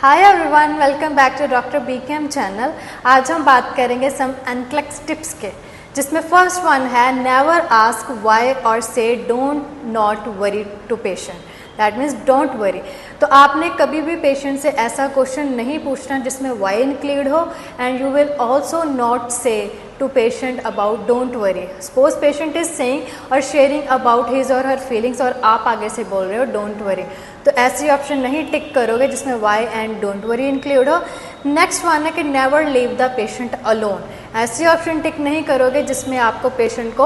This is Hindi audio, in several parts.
Hi everyone, welcome back to doctor BKM channel. आज हम बात करेंगे सम एनक्लेक्स टिप्स के, जिसमें फर्स्ट वन है नेवर आस्क व्हाई और say don't not worry to patient. That means don't worry. तो आपने कभी भी पेशेंट से ऐसा क्वेश्चन नहीं पूछना जिसमें वाई इंक्लूड हो, and you will also not say to patient about don't worry. Suppose patient is saying और sharing about his or her feelings और आप आगे से बोल रहे हो डोंट वरी, तो ऐसी ऑप्शन नहीं टिक करोगे जिसमें why and don't worry include हो। नेक्स्ट वन है कि never leave the patient alone. ऐसी ऑप्शन टिक नहीं करोगे जिसमें आपको पेशेंट को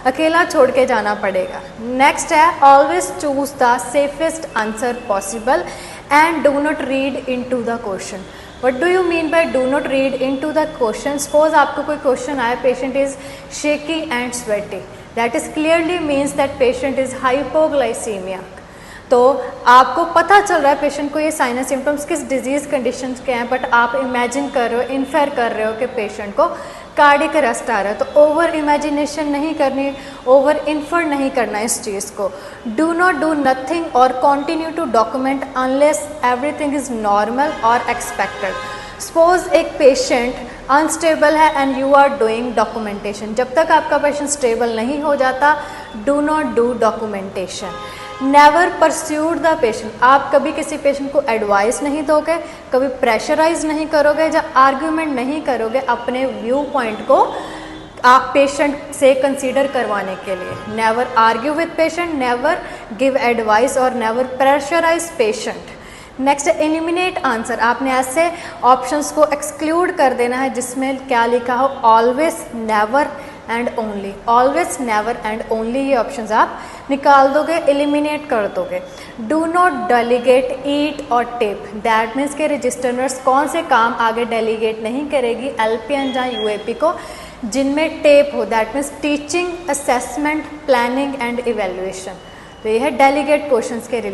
अकेला छोड़ के जाना पड़ेगा। नेक्स्ट है always choose the safest answer possible and do not read into the question. What do you mean by do not read into the question? Suppose आपको कोई क्वेश्चन आया, patient is shaky and sweaty. That is clearly means that patient is hypoglycemic. तो आपको पता चल रहा है पेशेंट को ये साइन एंड सिम्टम्स किस डिजीज कंडीशन के हैं, बट आप इमेजिन कर रहे हो, इन्फेयर कर रहे हो कि पेशेंट को कार्डिक अरेस्ट आ रहा है। तो ओवर इमेजिनेशन नहीं करनी, ओवर इन्फर नहीं करना इस चीज़ को। डू नॉट डू नथिंग और continue to document unless everything is normal और एक्सपेक्टेड। सपोज एक पेशेंट अनस्टेबल है and you are doing documentation. जब तक आपका पेशेंट स्टेबल नहीं हो जाता, do not do documentation. Never pursued the patient. आप कभी किसी पेशेंट को एडवाइस नहीं दोगे, कभी प्रेशराइज नहीं करोगे, या आर्ग्यूमेंट नहीं करोगे अपने व्यू पॉइंट को आप पेशेंट से कंसीडर करवाने के लिए। Never argue with patient, never give advice और never pressurise patient. Next eliminate answer. आपने ऐसे ऑप्शंस को एक्सक्लूड कर देना है जिसमें क्या लिखा हो always, never and only. Always, never and only ये ऑप्शंस आप निकाल दोगे, एलिमिनेट कर दोगे। डू नॉट डेलीगेट, ईट और टेप। दैट मीन्स के रजिस्टर नर्स कौन से काम आगे डेलीगेट नहीं करेगी एलपीएन या यूएपी को जिनमें टेप हो। That means teaching, assessment, planning and evaluation. तो ये है डेलीगेट क्वेश्चंस के रिलेटेड।